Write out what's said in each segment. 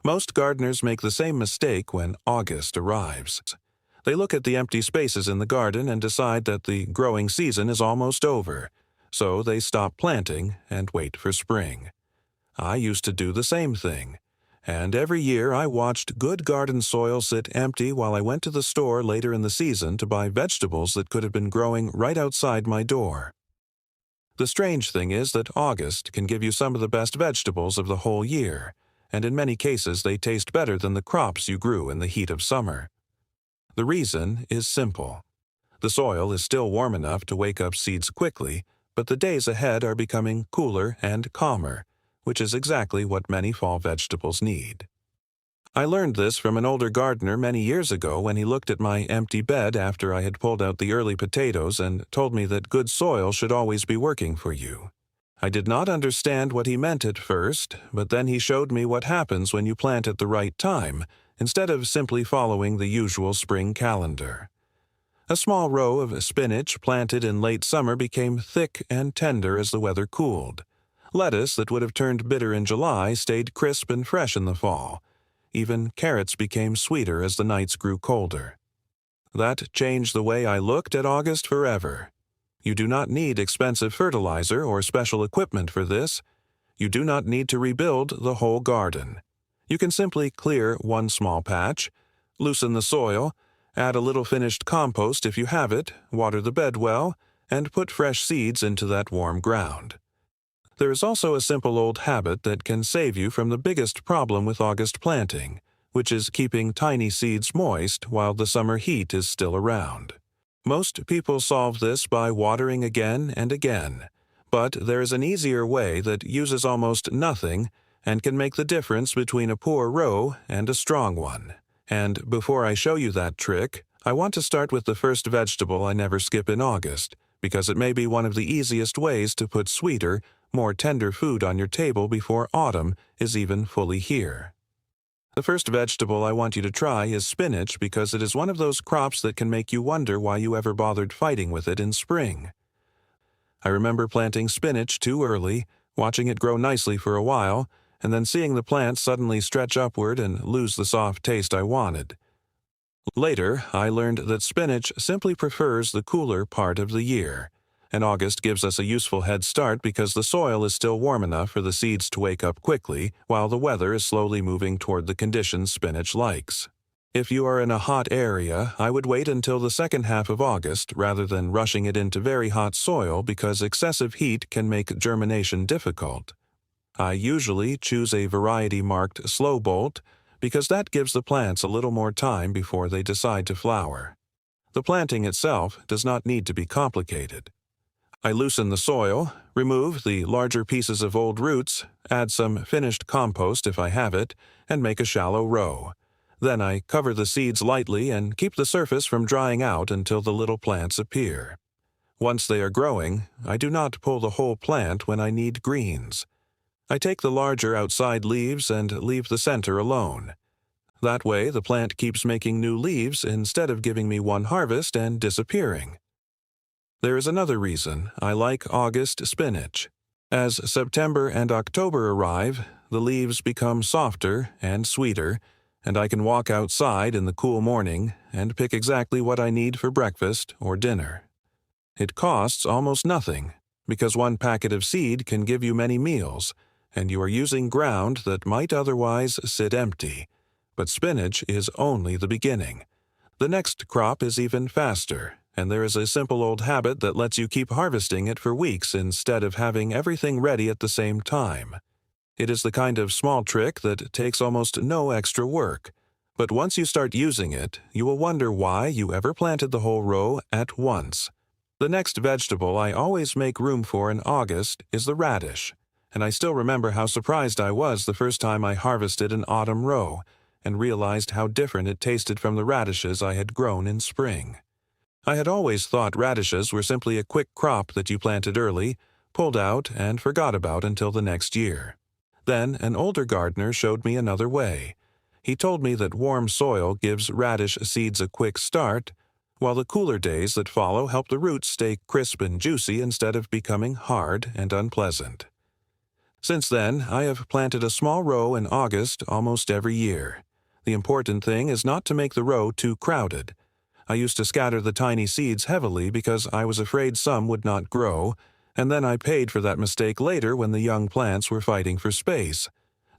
Most gardeners make the same mistake when August arrives. They look at the empty spaces in the garden and decide that the growing season is almost over, so they stop planting and wait for spring. I used to do the same thing, and every year I watched good garden soil sit empty while I went to the store later in the season to buy vegetables that could have been growing right outside my door. The strange thing is that August can give you some of the best vegetables of the whole year, and in many cases they taste better than the crops you grew in the heat of summer. The reason is simple. The soil is still warm enough to wake up seeds quickly, but the days ahead are becoming cooler and calmer, which is exactly what many fall vegetables need. I learned this from an older gardener many years ago when he looked at my empty bed after I had pulled out the early potatoes and told me that good soil should always be working for you. I did not understand what he meant at first, but then he showed me what happens when you plant at the right time, instead of simply following the usual spring calendar. A small row of spinach planted in late summer became thick and tender as the weather cooled. Lettuce that would have turned bitter in July stayed crisp and fresh in the fall. Even carrots became sweeter as the nights grew colder. That changed the way I looked at August forever. You do not need expensive fertilizer or special equipment for this. You do not need to rebuild the whole garden. You can simply clear one small patch, loosen the soil, add a little finished compost if you have it, water the bed well, and put fresh seeds into that warm ground. There is also a simple old habit that can save you from the biggest problem with August planting, which is keeping tiny seeds moist while the summer heat is still around. Most people solve this by watering again and again, but there is an easier way that uses almost nothing and can make the difference between a poor row and a strong one. And before I show you that trick, I want to start with the first vegetable I never skip in August, because it may be one of the easiest ways to put sweeter, more tender food on your table before autumn is even fully here. The first vegetable I want you to try is spinach because it is one of those crops that can make you wonder why you ever bothered fighting with it in spring. I remember planting spinach too early, watching it grow nicely for a while, and then seeing the plant suddenly stretch upward and lose the soft taste I wanted. Later, I learned that spinach simply prefers the cooler part of the year, and August gives us a useful head start because the soil is still warm enough for the seeds to wake up quickly, while the weather is slowly moving toward the conditions spinach likes. If you are in a hot area, I would wait until the second half of August rather than rushing it into very hot soil because excessive heat can make germination difficult. I usually choose a variety marked slow bolt because that gives the plants a little more time before they decide to flower. The planting itself does not need to be complicated. I loosen the soil, remove the larger pieces of old roots, add some finished compost if I have it, and make a shallow row. Then I cover the seeds lightly and keep the surface from drying out until the little plants appear. Once they are growing, I do not pull the whole plant when I need greens. I take the larger outside leaves and leave the center alone. That way, the plant keeps making new leaves instead of giving me one harvest and disappearing. There is another reason I like August spinach. As September and October arrive, the leaves become softer and sweeter, and I can walk outside in the cool morning and pick exactly what I need for breakfast or dinner. It costs almost nothing, because one packet of seed can give you many meals, and you are using ground that might otherwise sit empty. But spinach is only the beginning. The next crop is even faster, and there is a simple old habit that lets you keep harvesting it for weeks instead of having everything ready at the same time. It is the kind of small trick that takes almost no extra work, but once you start using it, you will wonder why you ever planted the whole row at once. The next vegetable I always make room for in August is the radish, and I still remember how surprised I was the first time I harvested an autumn row and realized how different it tasted from the radishes I had grown in spring. I had always thought radishes were simply a quick crop that you planted early, pulled out, and forgot about until the next year. Then an older gardener showed me another way. He told me that warm soil gives radish seeds a quick start, while the cooler days that follow help the roots stay crisp and juicy instead of becoming hard and unpleasant. Since then, I have planted a small row in August almost every year. The important thing is not to make the row too crowded. I used to scatter the tiny seeds heavily because I was afraid some would not grow, and then I paid for that mistake later when the young plants were fighting for space.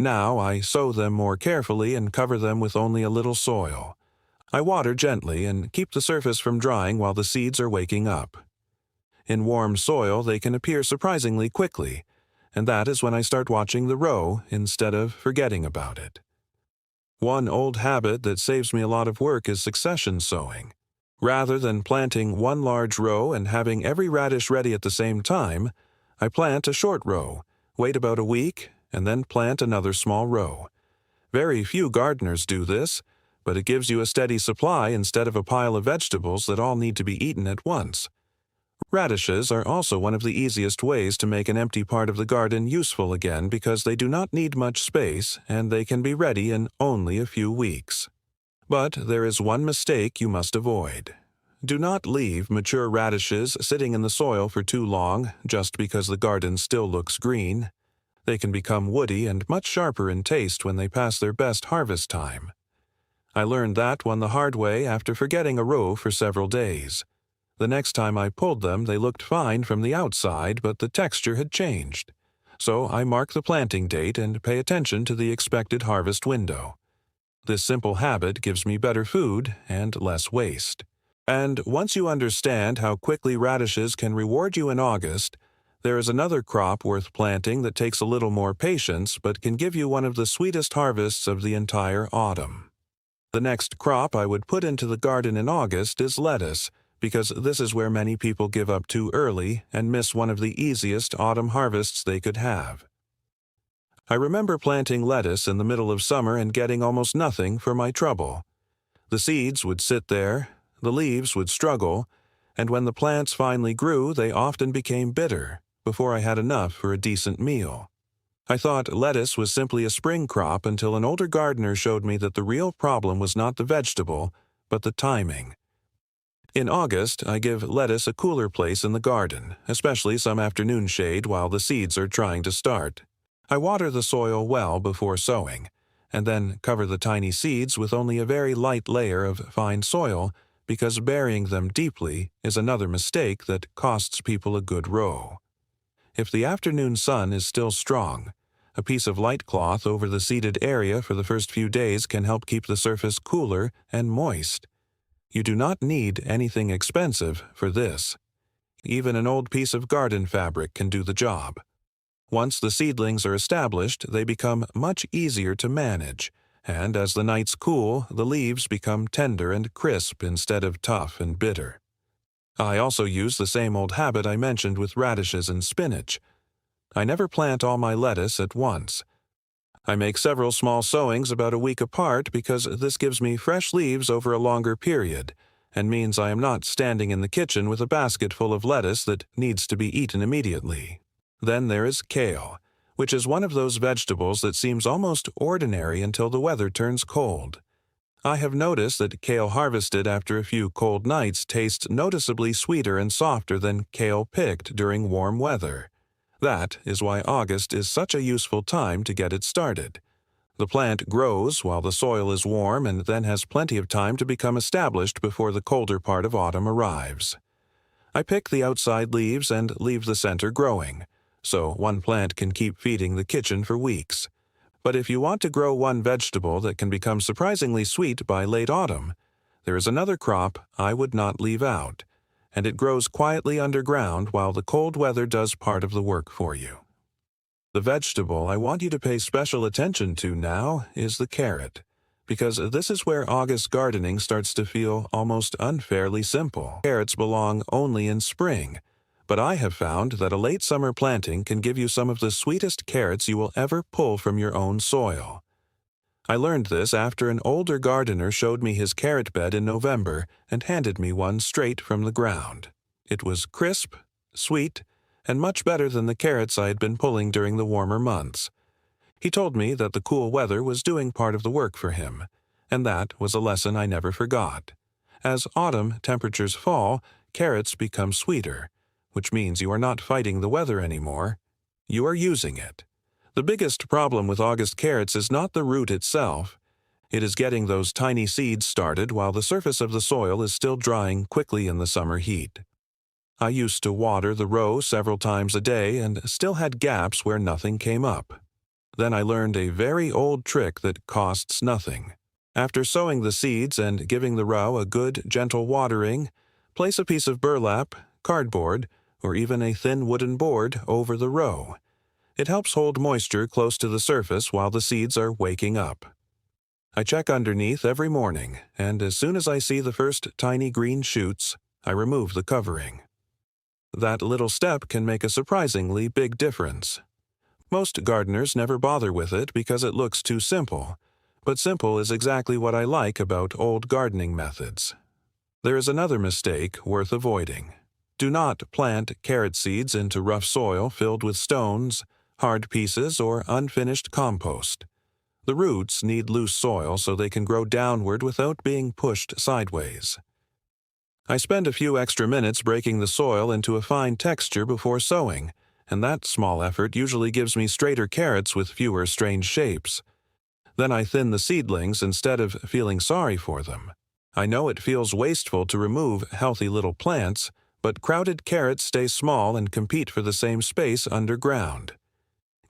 Now I sow them more carefully and cover them with only a little soil. I water gently and keep the surface from drying while the seeds are waking up. In warm soil, they can appear surprisingly quickly, and that is when I start watching the row instead of forgetting about it. One old habit that saves me a lot of work is succession sowing. Rather than planting one large row and having every radish ready at the same time, I plant a short row, wait about a week, and then plant another small row. Very few gardeners do this, but it gives you a steady supply instead of a pile of vegetables that all need to be eaten at once. Radishes are also one of the easiest ways to make an empty part of the garden useful again because they do not need much space and they can be ready in only a few weeks. But there is one mistake you must avoid. Do not leave mature radishes sitting in the soil for too long just because the garden still looks green. They can become woody and much sharper in taste when they pass their best harvest time. I learned that one the hard way after forgetting a row for several days. The next time I pulled them, they looked fine from the outside, but the texture had changed. So I mark the planting date and pay attention to the expected harvest window. This simple habit gives me better food and less waste. And once you understand how quickly radishes can reward you in August, there is another crop worth planting that takes a little more patience but can give you one of the sweetest harvests of the entire autumn. The next crop I would put into the garden in August is lettuce, because this is where many people give up too early and miss one of the easiest autumn harvests they could have. I remember planting lettuce in the middle of summer and getting almost nothing for my trouble. The seeds would sit there, the leaves would struggle, and when the plants finally grew, they often became bitter before I had enough for a decent meal. I thought lettuce was simply a spring crop until an older gardener showed me that the real problem was not the vegetable, but the timing. In August, I give lettuce a cooler place in the garden, especially some afternoon shade while the seeds are trying to start. I water the soil well before sowing, and then cover the tiny seeds with only a very light layer of fine soil because burying them deeply is another mistake that costs people a good row. If the afternoon sun is still strong, a piece of light cloth over the seeded area for the first few days can help keep the surface cooler and moist. You do not need anything expensive for this. Even an old piece of garden fabric can do the job. Once the seedlings are established, they become much easier to manage, and as the nights cool, the leaves become tender and crisp instead of tough and bitter. I also use the same old habit I mentioned with radishes and spinach. I never plant all my lettuce at once. I make several small sowings about a week apart because this gives me fresh leaves over a longer period and means I am not standing in the kitchen with a basket full of lettuce that needs to be eaten immediately. Then there is kale, which is one of those vegetables that seems almost ordinary until the weather turns cold. I have noticed that kale harvested after a few cold nights tastes noticeably sweeter and softer than kale picked during warm weather. That is why August is such a useful time to get it started. The plant grows while the soil is warm and then has plenty of time to become established before the colder part of autumn arrives. I pick the outside leaves and leave the center growing, so one plant can keep feeding the kitchen for weeks. But if you want to grow one vegetable that can become surprisingly sweet by late autumn, there is another crop I would not leave out, and it grows quietly underground while the cold weather does part of the work for you. The vegetable I want you to pay special attention to now is the carrot, because this is where August gardening starts to feel almost unfairly simple. Carrots belong only in spring, but I have found that a late summer planting can give you some of the sweetest carrots you will ever pull from your own soil. I learned this after an older gardener showed me his carrot bed in November and handed me one straight from the ground. It was crisp, sweet, and much better than the carrots I had been pulling during the warmer months. He told me that the cool weather was doing part of the work for him, and that was a lesson I never forgot. As autumn temperatures fall, carrots become sweeter, which means you are not fighting the weather anymore. You are using it. The biggest problem with August carrots is not the root itself. It is getting those tiny seeds started while the surface of the soil is still drying quickly in the summer heat. I used to water the row several times a day and still had gaps where nothing came up. Then I learned a very old trick that costs nothing. After sowing the seeds and giving the row a good, gentle watering, place a piece of burlap, cardboard, or even a thin wooden board over the row. It helps hold moisture close to the surface while the seeds are waking up. I check underneath every morning, and as soon as I see the first tiny green shoots, I remove the covering. That little step can make a surprisingly big difference. Most gardeners never bother with it because it looks too simple, but simple is exactly what I like about old gardening methods. There is another mistake worth avoiding. Do not plant carrot seeds into rough soil filled with stones, hard pieces, or unfinished compost. The roots need loose soil so they can grow downward without being pushed sideways. I spend a few extra minutes breaking the soil into a fine texture before sowing, and that small effort usually gives me straighter carrots with fewer strange shapes. Then I thin the seedlings instead of feeling sorry for them. I know it feels wasteful to remove healthy little plants, but crowded carrots stay small and compete for the same space underground.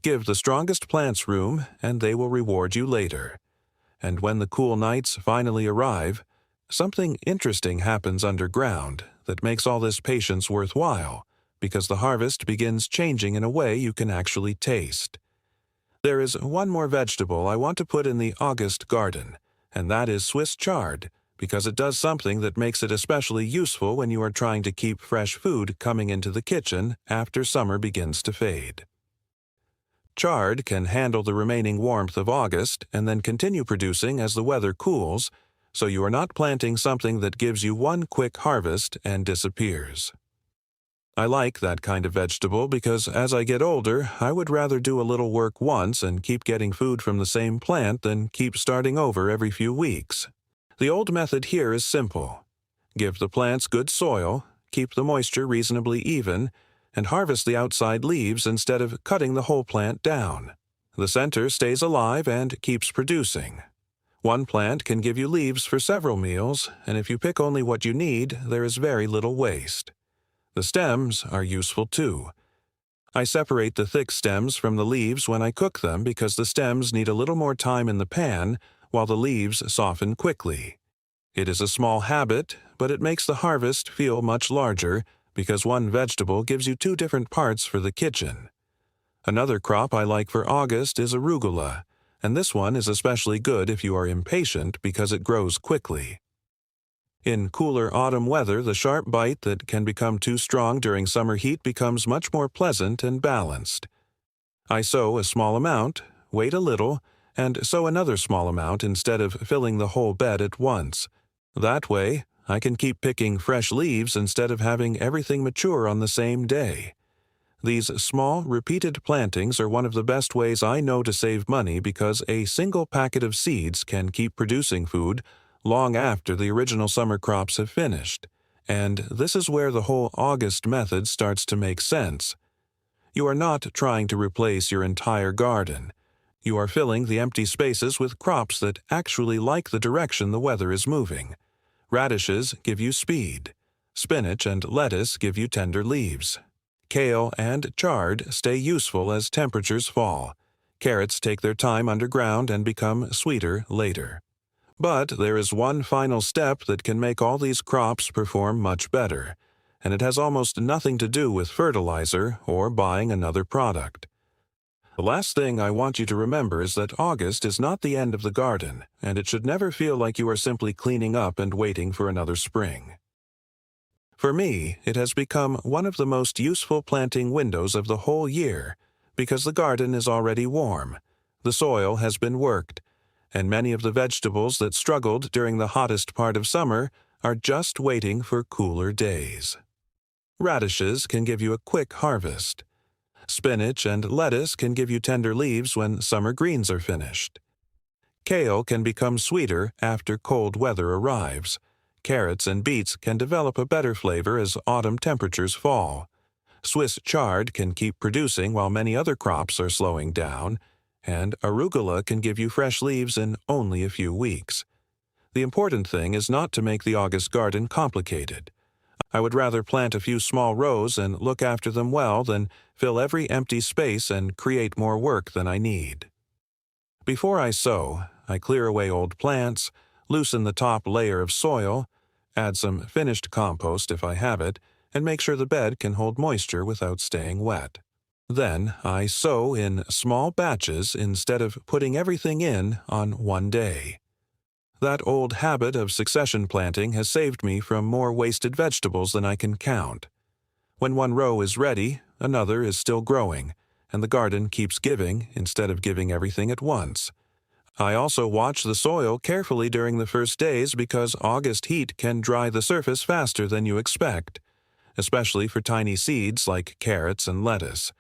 Give the strongest plants room, and they will reward you later. And when the cool nights finally arrive, something interesting happens underground that makes all this patience worthwhile, because the harvest begins changing in a way you can actually taste. There is one more vegetable I want to put in the August garden, and that is Swiss chard, because it does something that makes it especially useful when you are trying to keep fresh food coming into the kitchen after summer begins to fade. Chard can handle the remaining warmth of August and then continue producing as the weather cools, so you are not planting something that gives you one quick harvest and disappears. I like that kind of vegetable because as I get older, I would rather do a little work once and keep getting food from the same plant than keep starting over every few weeks. The old method here is simple. Give the plants good soil, keep the moisture reasonably even, and harvest the outside leaves instead of cutting the whole plant down. The center stays alive and keeps producing. One plant can give you leaves for several meals, and if you pick only what you need, there is very little waste. The stems are useful too. I separate the thick stems from the leaves when I cook them because the stems need a little more time in the pan, while the leaves soften quickly. It is a small habit, but it makes the harvest feel much larger, because one vegetable gives you two different parts for the kitchen. Another crop I like for August is arugula, and this one is especially good if you are impatient because it grows quickly. In cooler autumn weather, the sharp bite that can become too strong during summer heat becomes much more pleasant and balanced. I sow a small amount, wait a little, and sow another small amount instead of filling the whole bed at once. That way, I can keep picking fresh leaves instead of having everything mature on the same day. These small, repeated plantings are one of the best ways I know to save money because a single packet of seeds can keep producing food long after the original summer crops have finished. And this is where the whole August method starts to make sense. You are not trying to replace your entire garden. You are filling the empty spaces with crops that actually like the direction the weather is moving. Radishes give you speed. Spinach and lettuce give you tender leaves. Kale and chard stay useful as temperatures fall. Carrots take their time underground and become sweeter later. But there is one final step that can make all these crops perform much better, and it has almost nothing to do with fertilizer or buying another product. The last thing I want you to remember is that August is not the end of the garden, and it should never feel like you are simply cleaning up and waiting for another spring. For me, it has become one of the most useful planting windows of the whole year, because the garden is already warm, the soil has been worked, and many of the vegetables that struggled during the hottest part of summer are just waiting for cooler days. Radishes can give you a quick harvest. Spinach and lettuce can give you tender leaves when summer greens are finished. Kale can become sweeter after cold weather arrives. Carrots and beets can develop a better flavor as autumn temperatures fall. Swiss chard can keep producing while many other crops are slowing down, and arugula can give you fresh leaves in only a few weeks. The important thing is not to make the August garden complicated. I would rather plant a few small rows and look after them well than fill every empty space and create more work than I need. Before I sow, I clear away old plants, loosen the top layer of soil, add some finished compost if I have it, and make sure the bed can hold moisture without staying wet. Then I sow in small batches instead of putting everything in on one day. That old habit of succession planting has saved me from more wasted vegetables than I can count. When one row is ready, another is still growing, and the garden keeps giving instead of giving everything at once. I also watch the soil carefully during the first days because August heat can dry the surface faster than you expect, especially for tiny seeds like carrots and lettuce.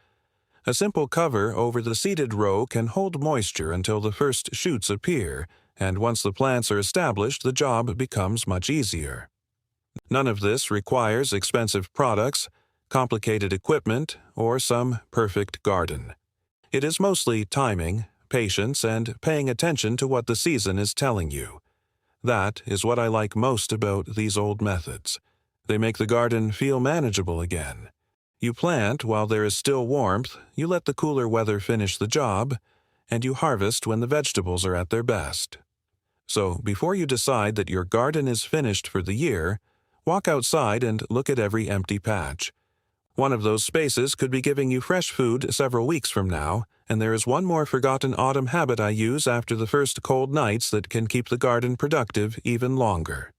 A simple cover over the seeded row can hold moisture until the first shoots appear, and once the plants are established, the job becomes much easier. None of this requires expensive products, complicated equipment, or some perfect garden. It is mostly timing, patience, and paying attention to what the season is telling you. That is what I like most about these old methods. They make the garden feel manageable again. You plant while there is still warmth, you let the cooler weather finish the job, and you harvest when the vegetables are at their best. So before you decide that your garden is finished for the year, walk outside and look at every empty patch. One of those spaces could be giving you fresh food several weeks from now, and there is one more forgotten autumn habit I use after the first cold nights that can keep the garden productive even longer.